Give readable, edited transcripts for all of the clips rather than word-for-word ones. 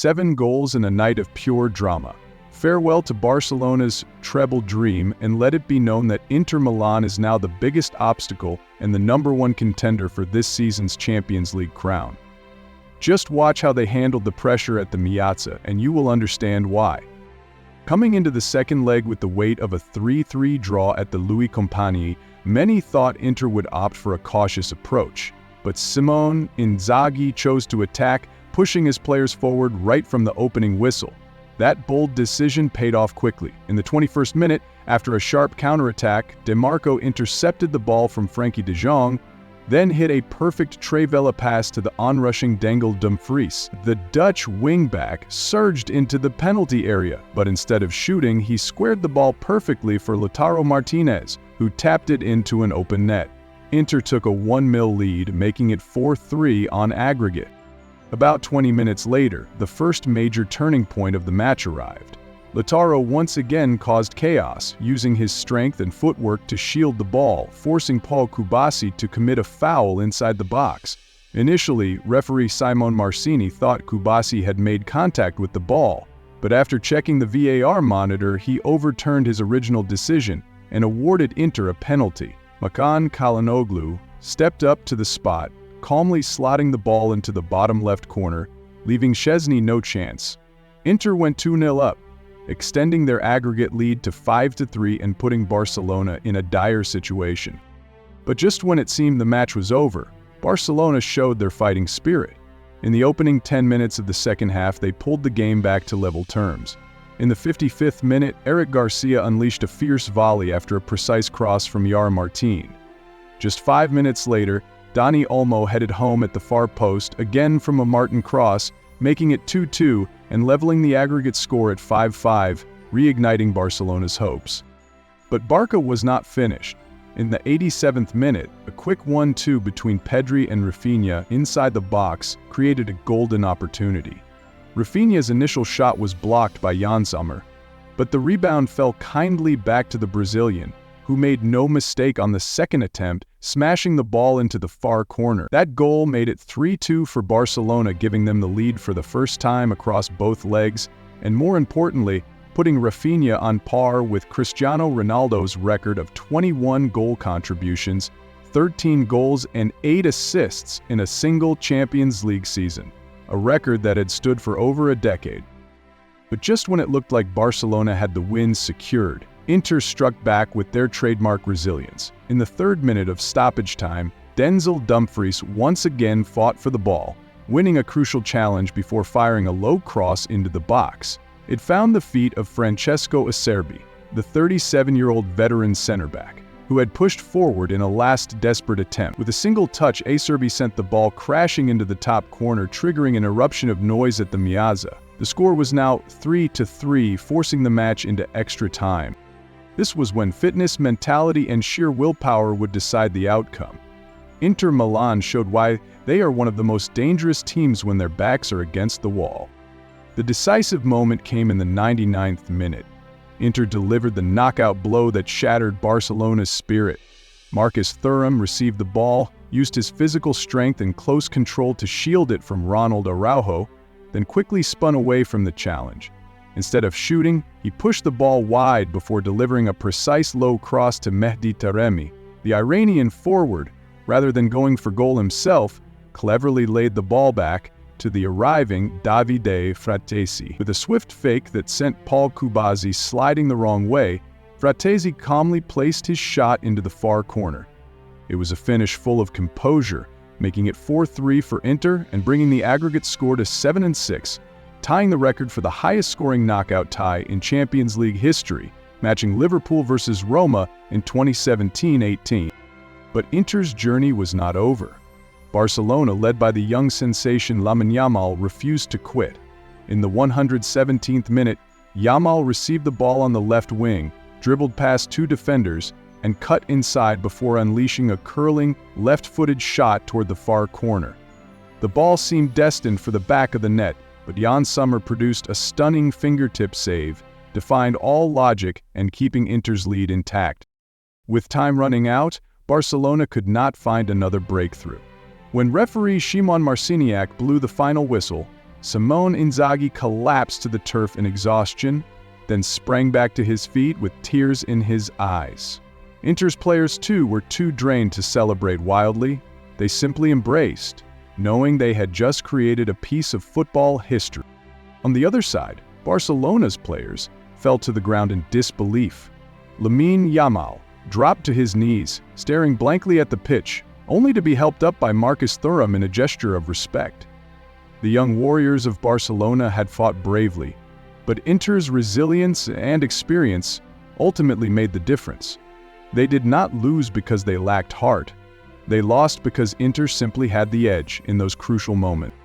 7 goals in a night of pure drama. Farewell to Barcelona's treble dream, and let it be known that Inter Milan is now the biggest obstacle and the #1 contender for this season's Champions League crown. Just watch how they handled the pressure at the Piazza, and you will understand why. Coming into the second leg with the weight of a 3-3 draw at the Louis Compagnie, many thought Inter would opt for a cautious approach. But Simone Inzaghi chose to attack, pushing his players forward right from the opening whistle. That bold decision paid off quickly. In the 21st minute, after a sharp counterattack, DeMarco intercepted the ball from Frenkie de Jong, then hit a perfect Trevella pass to the onrushing Dengel Dumfries. The Dutch wingback surged into the penalty area, but instead of shooting, he squared the ball perfectly for Lautaro Martinez, who tapped it into an open net. Inter took a 1-0 lead, making it 4-3 on aggregate. About 20 minutes later, the first major turning point of the match arrived. Lautaro once again caused chaos, using his strength and footwork to shield the ball, forcing Paul Kubasi to commit a foul inside the box. Initially, referee Simone Marcini thought Kubasi had made contact with the ball, but after checking the VAR monitor, he overturned his original decision and awarded Inter a penalty. Makan Çalhanoğlu stepped up to the spot, calmly slotting the ball into the bottom left corner, leaving Szczesny no chance. Inter went 2-0 up, extending their aggregate lead to 5-3 and putting Barcelona in a dire situation. But just when it seemed the match was over, Barcelona showed their fighting spirit. In the opening 10 minutes of the second half, they pulled the game back to level terms. In the 55th minute, Eric Garcia unleashed a fierce volley after a precise cross from Yar Martin. Just 5 minutes later, Dani Olmo headed home at the far post, again from a Martin cross, making it 2-2 and leveling the aggregate score at 5-5, reigniting Barcelona's hopes. But Barca was not finished. In the 87th minute, a quick 1-2 between Pedri and Rafinha inside the box created a golden opportunity. Rafinha's initial shot was blocked by Jan Sommer, but the rebound fell kindly back to the Brazilian, who made no mistake on the second attempt, smashing the ball into the far corner. That goal made it 3-2 for Barcelona, giving them the lead for the first time across both legs, and more importantly, putting Rafinha on par with Cristiano Ronaldo's record of 21 goal contributions, 13 goals and 8 assists in a single Champions League season, a record that had stood for over a decade. But just when it looked like Barcelona had the win secured, Inter struck back with their trademark resilience. In the 3rd minute of stoppage time, Denzel Dumfries once again fought for the ball, winning a crucial challenge before firing a low cross into the box. It found the feet of Francesco Acerbi, the 37-year-old veteran center-back, who had pushed forward in a last desperate attempt. With a single touch, Acerbi sent the ball crashing into the top corner, triggering an eruption of noise at the Piazza. The score was now 3-3, forcing the match into extra time. This was when fitness, mentality, and sheer willpower would decide the outcome. Inter Milan showed why they are one of the most dangerous teams when their backs are against the wall. The decisive moment came in the 99th minute. Inter delivered the knockout blow that shattered Barcelona's spirit. Marcus Thuram received the ball, used his physical strength and close control to shield it from Ronald Araujo, then quickly spun away from the challenge. Instead of shooting, he pushed the ball wide before delivering a precise low cross to Mehdi Taremi. The Iranian forward, rather than going for goal himself, cleverly laid the ball back to the arriving Davide Fratesi. With a swift fake that sent Paul Kubasi sliding the wrong way, Fratesi calmly placed his shot into the far corner. It was a finish full of composure, making it 4-3 for Inter and bringing the aggregate score to 7-6, tying the record for the highest-scoring knockout tie in Champions League history, matching Liverpool versus Roma in 2017-18. But Inter's journey was not over. Barcelona, led by the young sensation Lamine Yamal, refused to quit. In the 117th minute, Yamal received the ball on the left wing, dribbled past 2 defenders, and cut inside before unleashing a curling, left-footed shot toward the far corner. The ball seemed destined for the back of the net, but Jan Sommer produced a stunning fingertip save, defying all logic and keeping Inter's lead intact. With time running out, Barcelona could not find another breakthrough. When referee Szymon Marciniak blew the final whistle, Simone Inzaghi collapsed to the turf in exhaustion, then sprang back to his feet with tears in his eyes. Inter's players too were too drained to celebrate wildly. They simply embraced, knowing they had just created a piece of football history. On the other side, Barcelona's players fell to the ground in disbelief. Lamine Yamal dropped to his knees, staring blankly at the pitch, only to be helped up by Marcus Thuram in a gesture of respect. The young warriors of Barcelona had fought bravely, but Inter's resilience and experience ultimately made the difference. They did not lose because they lacked heart. They lost because Inter simply had the edge in those crucial moments.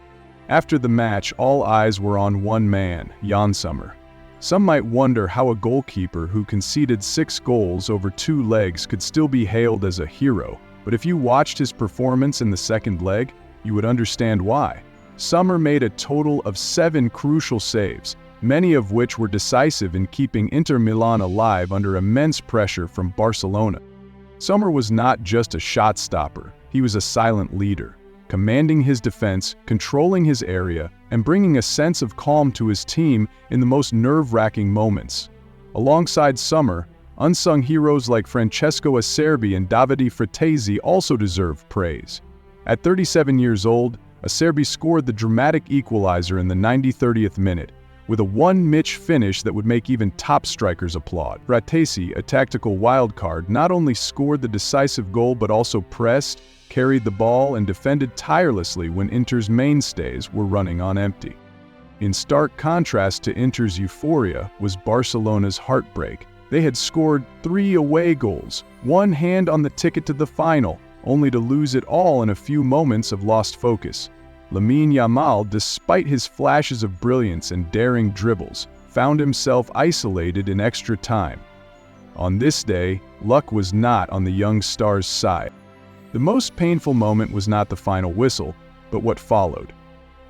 After the match, all eyes were on one man, Jan Sommer. Some might wonder how a goalkeeper who conceded 6 goals over 2 legs could still be hailed as a hero, but if you watched his performance in the second leg, you would understand why. Sommer made a total of 7 crucial saves, many of which were decisive in keeping Inter Milan alive under immense pressure from Barcelona. Sommer was not just a shot stopper, he was a silent leader, commanding his defense, controlling his area, and bringing a sense of calm to his team in the most nerve-wracking moments. Alongside Sommer, unsung heroes like Francesco Acerbi and Davide Fratesi also deserve praise. At 37 years old, Acerbi scored the dramatic equalizer in the 93rd minute, with a one-match finish that would make even top strikers applaud. Fratesi, a tactical wildcard, not only scored the decisive goal but also pressed, carried the ball, and defended tirelessly when Inter's mainstays were running on empty. In stark contrast to Inter's euphoria was Barcelona's heartbreak. They had scored 3 away goals, one hand on the ticket to the final, only to lose it all in a few moments of lost focus. Lamine Yamal, despite his flashes of brilliance and daring dribbles, found himself isolated in extra time. On this day, luck was not on the young star's side. The most painful moment was not the final whistle, but what followed.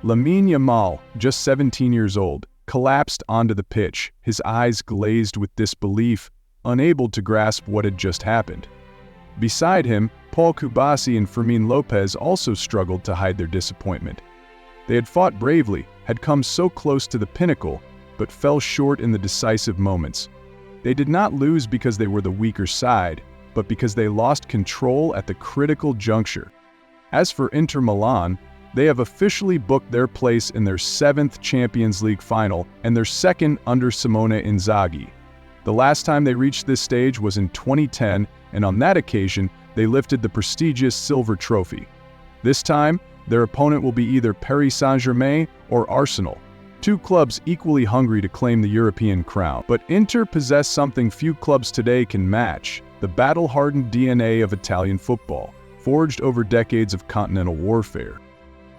Lamine Yamal, just 17 years old, collapsed onto the pitch, his eyes glazed with disbelief, unable to grasp what had just happened. Beside him, Paul Kubasi and Fermin Lopez also struggled to hide their disappointment. They had fought bravely, had come so close to the pinnacle, but fell short in the decisive moments. They did not lose because they were the weaker side, but because they lost control at the critical juncture. As for Inter Milan, they have officially booked their place in their 7th Champions League final and their 2nd under Simone Inzaghi. The last time they reached this stage was in 2010, and on that occasion, they lifted the prestigious silver trophy. This time, their opponent will be either Paris Saint-Germain or Arsenal, 2 clubs equally hungry to claim the European crown. But Inter possess something few clubs today can match: the battle-hardened DNA of Italian football, forged over decades of continental warfare.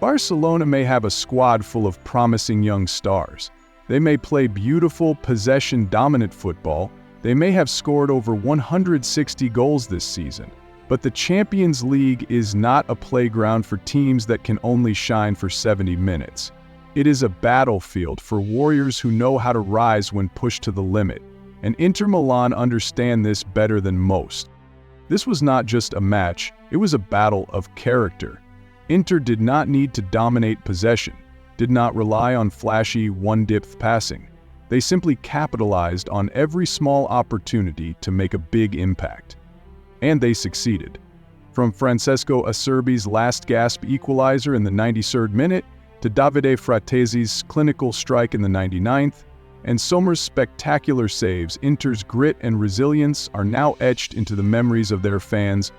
Barcelona may have a squad full of promising young stars. They may play beautiful, possession-dominant football. They may have scored over 160 goals this season. But the Champions League is not a playground for teams that can only shine for 70 minutes. It is a battlefield for warriors who know how to rise when pushed to the limit. And Inter Milan understand this better than most. This was not just a match, it was a battle of character. Inter did not need to dominate possession, did not rely on flashy one-depth passing. They simply capitalized on every small opportunity to make a big impact. And they succeeded. From Francesco Acerbi's last-gasp equalizer in the 93rd minute, to Davide Fratesi's clinical strike in the 99th, and Sommer's spectacular saves, Inter's grit and resilience are now etched into the memories of their fans.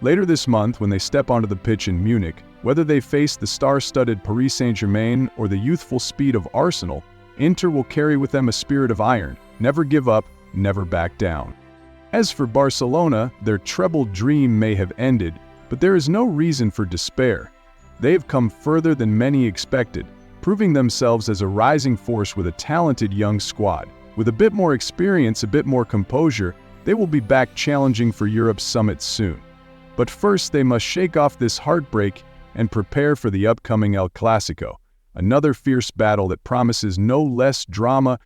Later this month, when they step onto the pitch in Munich, whether they face the star-studded Paris Saint-Germain or the youthful speed of Arsenal, Inter will carry with them a spirit of iron: never give up, never back down. As for Barcelona, their treble dream may have ended, but there is no reason for despair. They have come further than many expected, proving themselves as a rising force with a talented young squad. With a bit more experience, a bit more composure, they will be back challenging for Europe's summit soon. But first, they must shake off this heartbreak and prepare for the upcoming El Clasico, another fierce battle that promises no less drama